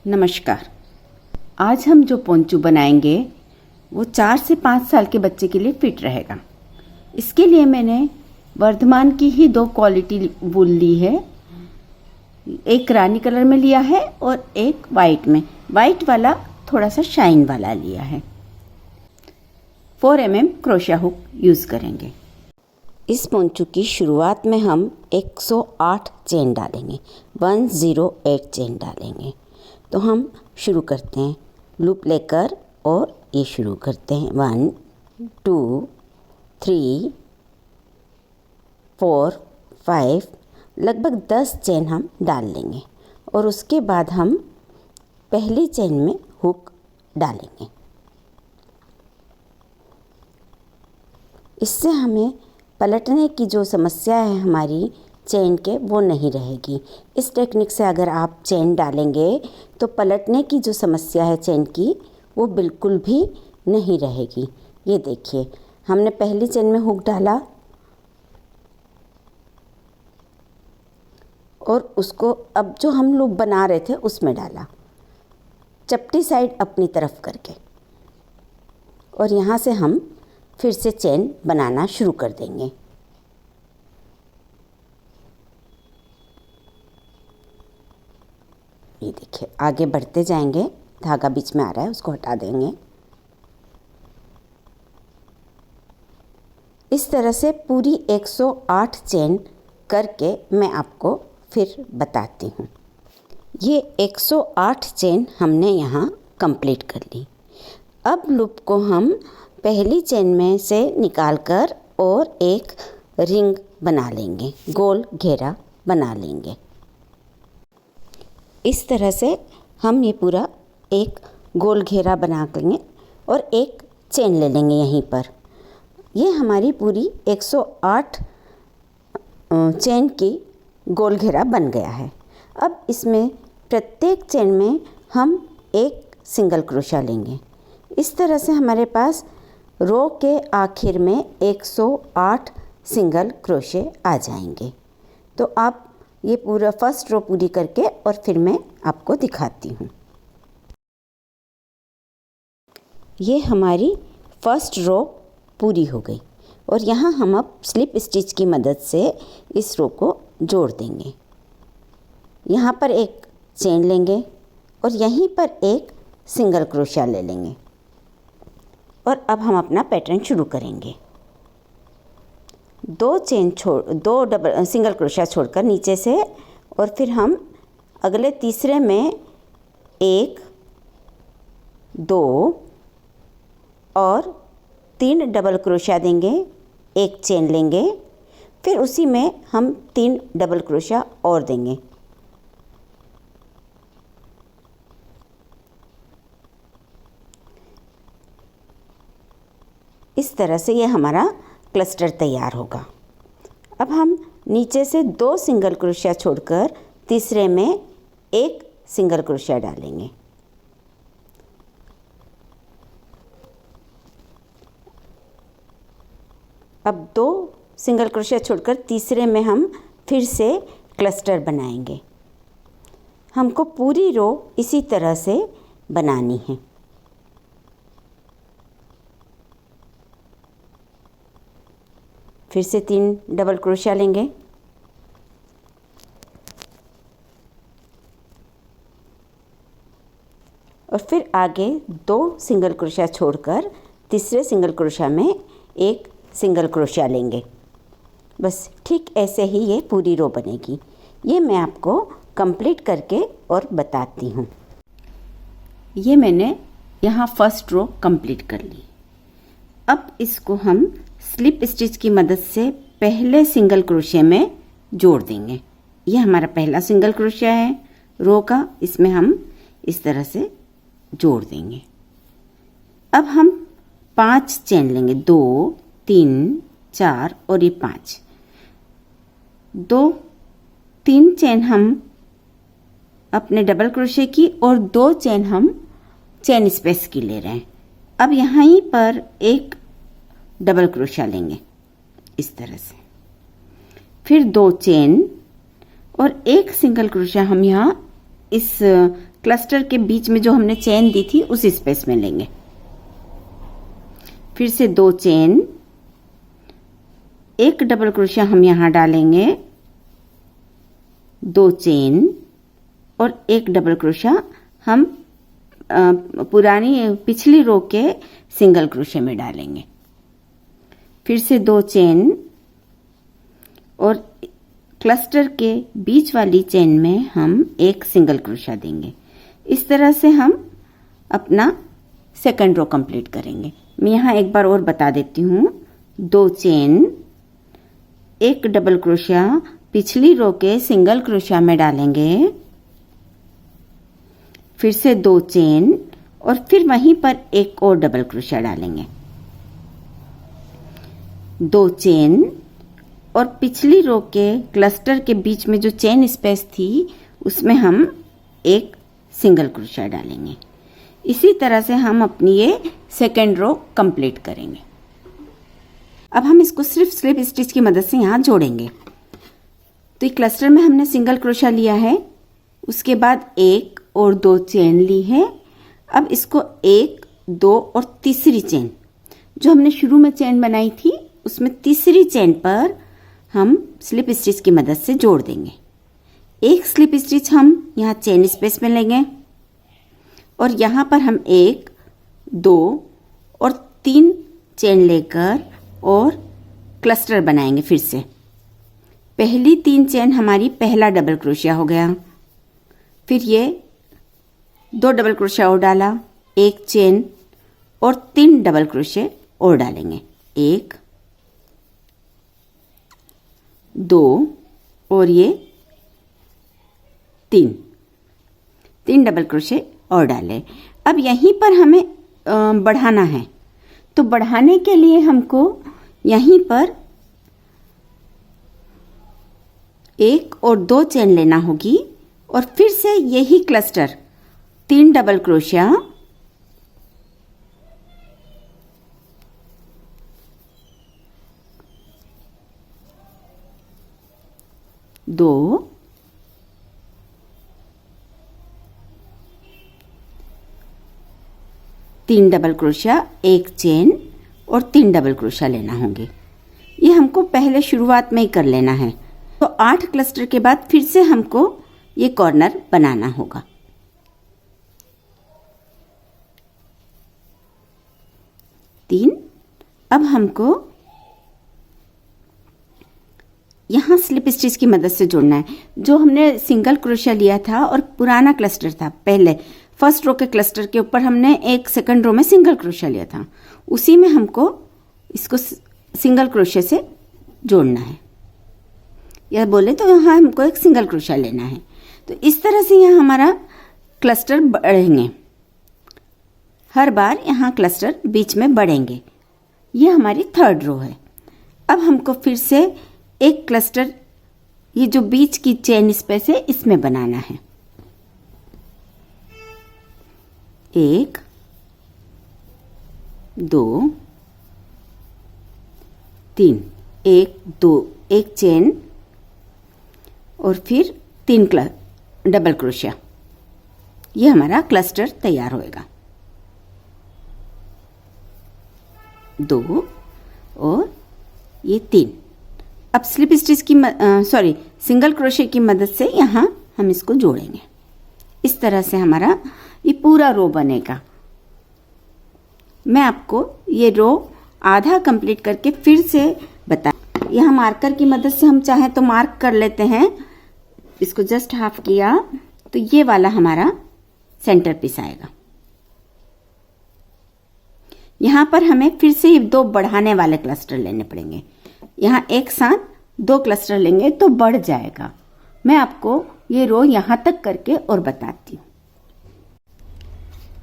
नमस्कार। आज हम जो पोंचू बनाएंगे वो 4 से 5 साल के बच्चे के लिए फिट रहेगा। इसके लिए मैंने वर्धमान की ही 2 क्वालिटी वूल ली है। एक रानी कलर में लिया है और एक वाइट में। वाइट वाला थोड़ा सा शाइन वाला लिया है। 4 mm क्रोशिया हुक यूज़ करेंगे। इस पोंचू की शुरुआत में हम 108 चेन डालेंगे, 108 चेन डालेंगे। तो हम शुरू करते हैं लूप लेकर और ये शुरू करते हैं 1 2 3 4 5 लगभग 10 चेन हम डाल लेंगे और उसके बाद हम पहली चेन में हुक डालेंगे। इससे हमें पलटने की जो समस्या है हमारी चेन के वो नहीं रहेगी। इस टेक्निक से अगर आप चेन डालेंगे तो पलटने की जो समस्या है चेन की वो बिल्कुल भी नहीं रहेगी। ये देखिए, हमने पहली चेन में हुक डाला और उसको अब जो हम लूप बना रहे थे उसमें डाला, चपटी साइड अपनी तरफ करके, और यहाँ से हम फिर से चेन बनाना शुरू कर देंगे। ये देखिए, आगे बढ़ते जाएंगे। धागा बीच में आ रहा है, उसको हटा देंगे। इस तरह से पूरी 108 चेन करके मैं आपको फिर बताती हूँ। ये 108 चेन हमने यहाँ कंप्लीट कर ली। अब लूप को हम पहली चेन में से निकालकर और एक रिंग बना लेंगे, गोल घेरा बना लेंगे। इस तरह से हम ये पूरा एक गोल घेरा बना लेंगे और एक चेन ले लेंगे यहीं पर। ये हमारी पूरी 108 चेन की गोल घेरा बन गया है। अब इसमें प्रत्येक चेन में हम एक सिंगल क्रोशिया लेंगे। इस तरह से हमारे पास रो के आखिर में 108 सिंगल क्रोशे आ जाएंगे। तो आप ये पूरा फर्स्ट रो पूरी करके और फिर मैं आपको दिखाती हूँ। ये हमारी फर्स्ट रो पूरी हो गई और यहाँ हम अब स्लिप स्टिच की मदद से इस रो को जोड़ देंगे। यहाँ पर एक चेन लेंगे और यहीं पर एक सिंगल क्रोशिया ले लेंगे और अब हम अपना पैटर्न शुरू करेंगे। 2 सिंगल क्रोशिया छोड़कर नीचे से, और फिर हम अगले तीसरे में 1 2 और 3 डबल क्रोशिया देंगे, एक चेन लेंगे, फिर उसी में हम 3 डबल क्रोशिया और देंगे। इस तरह से ये हमारा क्लस्टर तैयार होगा। अब हम नीचे से 2 सिंगल क्रोशिया छोड़कर तीसरे में एक सिंगल क्रोशिया डालेंगे। अब 2 सिंगल क्रोशिया छोड़कर तीसरे में हम फिर से क्लस्टर बनाएंगे। हमको पूरी रो इसी तरह से बनानी है। फिर से 3 डबल क्रोशिया लेंगे और फिर आगे 2 सिंगल क्रोशिया छोड़कर तीसरे सिंगल क्रोशिया में एक सिंगल क्रोशिया लेंगे। बस ठीक ऐसे ही ये पूरी रो बनेगी। ये मैं आपको कंप्लीट करके और बताती हूँ। ये मैंने यहाँ फर्स्ट रो कंप्लीट कर ली। अब इसको हम स्लिप स्टिच की मदद से पहले सिंगल क्रोशिया में जोड़ देंगे। ये हमारा पहला सिंगल क्रोशिया है रो का, इसमें हम इस तरह से जोड़ देंगे। अब हम 5 चेन लेंगे, 2 3 4 और ये 5। 3 चेन हम अपने डबल क्रोशिया की और 2 चेन हम चेन स्पेस की ले रहे हैं। अब यहाँ पर एक डबल क्रोशिया लेंगे इस तरह से, फिर 2 चेन और एक सिंगल क्रोशिया हम यहाँ इस क्लस्टर के बीच में जो हमने चेन दी थी उस स्पेस में लेंगे। फिर से 2 चेन, एक डबल क्रोशिया हम यहाँ डालेंगे, 2 चेन और एक डबल क्रोशिया हम पुरानी पिछली रो के सिंगल क्रोशिया में डालेंगे। फिर से 2 चेन और क्लस्टर के बीच वाली चेन में हम एक सिंगल क्रोशिया देंगे। इस तरह से हम अपना सेकंड रो कंप्लीट करेंगे। मैं यहाँ एक बार और बता देती हूँ। 2 चेन, एक डबल क्रोशिया पिछली रो के सिंगल क्रोशिया में डालेंगे, फिर से 2 चेन और फिर वहीं पर एक और डबल क्रोशिया डालेंगे, 2 चेन और पिछली रो के क्लस्टर के बीच में जो चेन स्पेस थी उसमें हम एक सिंगल क्रोशिया डालेंगे। इसी तरह से हम अपनी ये सेकेंड रो कंप्लीट करेंगे। अब हम इसको सिर्फ स्लिप स्टिच की मदद से यहाँ जोड़ेंगे। तो ये क्लस्टर में हमने सिंगल क्रोशिया लिया है, उसके बाद 1 और 2 चेन ली है। अब इसको 1, 2 और तीसरी चेन जो हमने शुरू में चेन बनाई थी उसमें तीसरी चेन पर हम स्लिप स्टिच की मदद से जोड़ देंगे। एक स्लिप स्टिच हम यहाँ चेन स्पेस में लेंगे और यहाँ पर हम 1, 2 और 3 चेन लेकर और क्लस्टर बनाएंगे। फिर से पहली 3 चेन हमारी पहला डबल क्रोशिया हो गया, फिर ये 2 डबल क्रोशिया और डाला, 1 चेन और 3 डबल क्रोशिया और डालेंगे, 1, 2 और ये 3 डबल क्रोशिया और डाले। अब यहीं पर हमें बढ़ाना है, तो बढ़ाने के लिए हमको यहीं पर 1 और 2 चेन लेना होगी और फिर से यही cluster 3 double crochet, 2, 3 double crochet, 1 chain और 3 डबल क्रोशिया लेना होंगे। ये हमको पहले शुरुआत में ही कर लेना है। तो 8 क्लस्टर के बाद फिर से हमको ये कॉर्नर बनाना होगा। अब हमको यहाँ स्लिप स्टिच की मदद से जोड़ना है। जो हमने सिंगल क्रोशिया लिया था और पुराना क्लस्टर था, पहले फर्स्ट रो के क्लस्टर के ऊपर हमने एक सेकंड रो में सिंगल क्रोशिया लिया था, उसी में हमको इसको सिंगल क्रोशिया से जोड़ना है। या बोले तो यहाँ हमको एक सिंगल क्रोशिया लेना है। तो इस तरह से यहाँ हमारा क्लस्टर बढ़ेंगे, हर बार यहाँ क्लस्टर बीच में बढ़ेंगे। ये हमारी थर्ड रो है। अब हमको फिर से एक क्लस्टर, ये जो बीच की चेन स्पेस है इसमें बनाना है। 1, 2, 3, 1, 2, एक चेन और फिर 3 डबल क्रोशिया। ये हमारा क्लस्टर तैयार होएगा। 2 और ये 3। अब स्लिप स्टिच की सिंगल क्रोशिया की मदद से यहाँ हम इसको जोड़ेंगे। इस तरह से हमारा ये पूरा रो बनेगा। मैं आपको ये रो आधा कंप्लीट करके फिर से बता। यहाँ मार्कर की मदद से हम चाहें तो मार्क कर लेते हैं। इसको जस्ट हाफ किया तो ये वाला हमारा सेंटर पीस आएगा। यहाँ पर हमें फिर से 2 बढ़ाने वाले क्लस्टर लेने पड़ेंगे। यहाँ एक साथ 2 क्लस्टर लेंगे तो बढ़ जाएगा। मैं आपको ये रो यहाँ तक करके और बताती हूँ।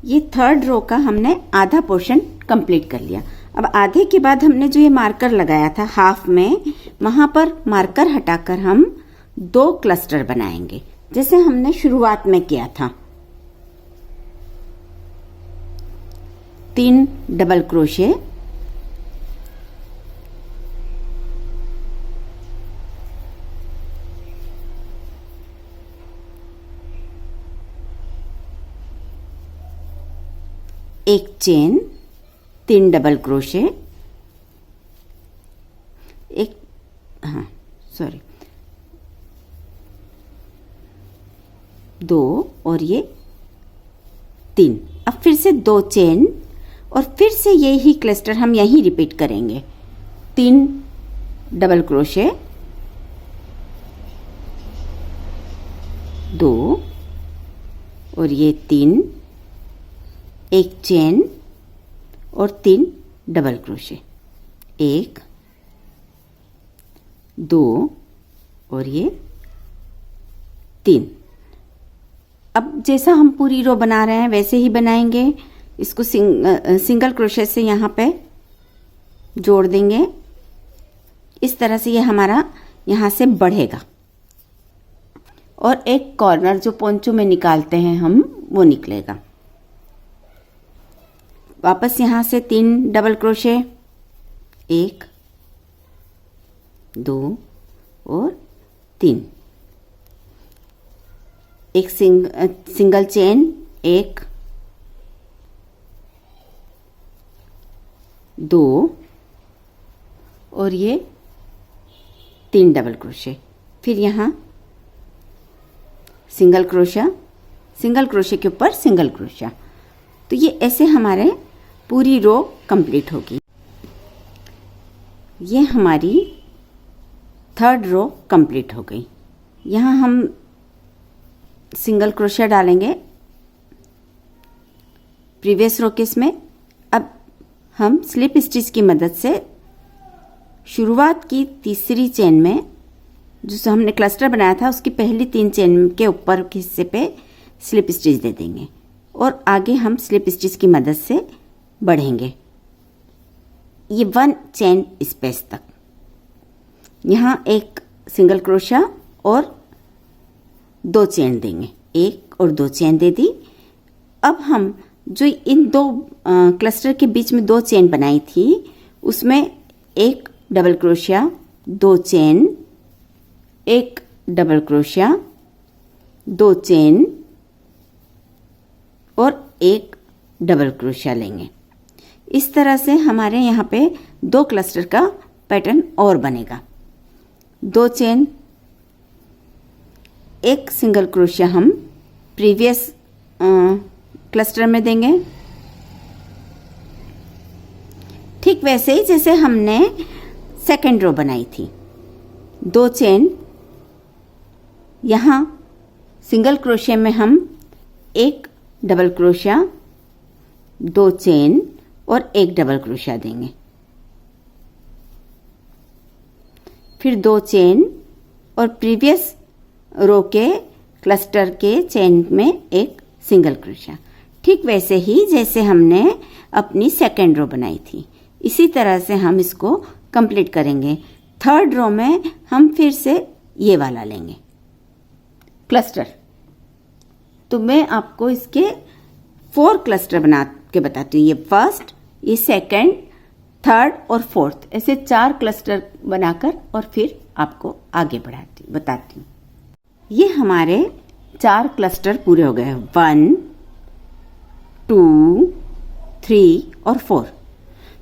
ये थर्ड रो का हमने आधा पोर्शन कंप्लीट कर लिया। अब आधे के बाद हमने जो ये मार्कर लगाया था हाफ में, वहाँ पर मार्कर हटाकर हम 2 क्लस्टर बनाएंगे जैसे हमने शुरुआत में किया था। 3 डबल क्रोशे, एक चेन, 3 डबल क्रोशे, दो और ये 3। अब फिर से 2 चेन और फिर से यही क्लस्टर हम यहीं रिपीट करेंगे। 3 डबल क्रोशे, 2 और ये 3, एक चेन और 3 डबल क्रोशे, 1 2 और ये 3। अब जैसा हम पूरी रो बना रहे हैं वैसे ही बनाएंगे। इसको सिंगल क्रोशे से यहाँ पे जोड़ देंगे। इस तरह से ये हमारा यहाँ से बढ़ेगा और एक कॉर्नर जो पोंचो में निकालते हैं हम वो निकलेगा। वापस यहाँ से 3 डबल क्रोशे, 1 2 और 3, एक सिंगल चेन, 1 2 और ये 3 डबल क्रोशे। फिर यहाँ सिंगल क्रोशा, सिंगल क्रोशे के ऊपर सिंगल क्रोशा। तो ये ऐसे हमारे पूरी रो कंप्लीट होगी। ये हमारी 3rd रो कंप्लीट हो गई। यहाँ हम सिंगल क्रोशिया डालेंगे प्रीवियस रो के इसमें। अब हम स्लिप स्टिच की मदद से शुरुआत की तीसरी चेन में जो हमने क्लस्टर बनाया था उसकी पहली 3 चेन के ऊपर के हिस्से पे स्लिप स्टिच दे देंगे और आगे हम स्लिप स्टिच की मदद से बढ़ेंगे ये 1 चेन स्पेस तक। यहाँ एक सिंगल क्रोशिया और 2 चेन देंगे, 1 और 2 चेन दे दी। अब हम जो इन 2 क्लस्टर के बीच में 2 चेन बनाई थी उसमें 1 double crochet, 2 chain, 1 double crochet, 2 chain और 1 डबल क्रोशिया लेंगे। इस तरह से हमारे यहाँ पे 2 क्लस्टर का पैटर्न और बनेगा। 2 चेन, 1 सिंगल क्रोशिया हम प्रीवियस क्लस्टर में देंगे, ठीक वैसे ही जैसे हमने सेकेंड रो बनाई थी। 2 चेन, यहाँ सिंगल क्रोशिया में हम 1 डबल क्रोशिया, 2 चेन और 1 डबल क्रोशिया देंगे। फिर 2 चेन और प्रीवियस रो के क्लस्टर के चेन में 1 सिंगल क्रोशिया, ठीक वैसे ही जैसे हमने अपनी सेकेंड रो बनाई थी। इसी तरह से हम इसको कंप्लीट करेंगे। 3rd रो में हम फिर से ये वाला लेंगे क्लस्टर। तो मैं आपको इसके 4 क्लस्टर बना के बताती हूँ। ये 1st, ये 2nd, 3rd और 4th, ऐसे 4 क्लस्टर बनाकर और फिर आपको आगे बताती हूँ। ये हमारे 4 क्लस्टर पूरे हो गए। 1 2 3 और 4।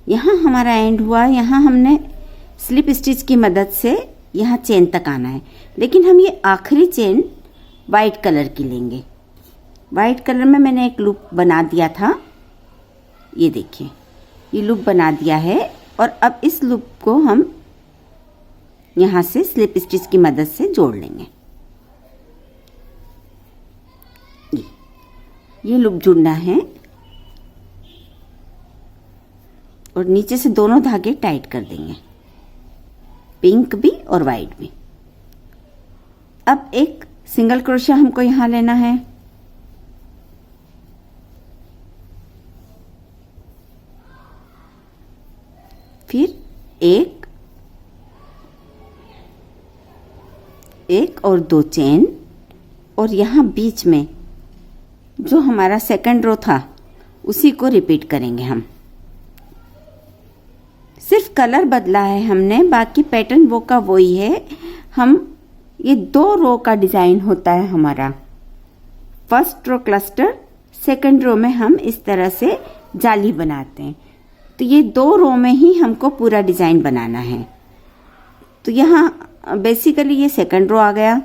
यहाँ हमारा एंड हुआ। यहाँ हमने स्लिप स्टिच की मदद से यहाँ चेन तक आना है, लेकिन हम ये आखिरी चेन वाइट कलर की लेंगे। वाइट कलर में मैंने एक लूप बना दिया था, ये देखिए ये लूप बना दिया है। और अब इस लूप को हम यहाँ से स्लिप स्टिच की मदद से जोड़ लेंगे। ये लूप जुड़ना है और नीचे से दोनों धागे टाइट कर देंगे, पिंक भी और वाइट भी। अब एक सिंगल क्रोशिया हमको यहाँ लेना है। फिर एक और 2 चेन और यहाँ बीच में जो हमारा सेकंड रो था उसी को रिपीट करेंगे हम। सिर्फ कलर बदला है हमने, बाकी पैटर्न वो का वही है। हम ये 2 रो का डिजाइन होता है हमारा। 1st रो क्लस्टर, 2nd रो में हम इस तरह से जाली बनाते हैं। तो ये 2 रो में ही हमको पूरा डिज़ाइन बनाना है। तो यहाँ बेसिकली ये सेकंड रो आ गया।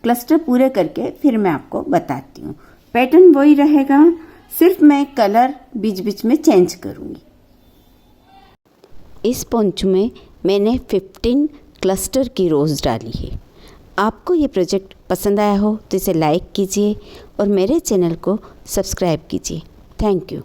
क्लस्टर पूरे करके फिर मैं आपको बताती हूँ। पैटर्न वही रहेगा, सिर्फ मैं कलर बीच बीच में चेंज करूँगी। इस पोंचू में मैंने 15 क्लस्टर की रोज़ डाली है। आपको ये प्रोजेक्ट पसंद आया हो तो इसे लाइक कीजिए और मेरे चैनल को सब्सक्राइब कीजिए। Thank you.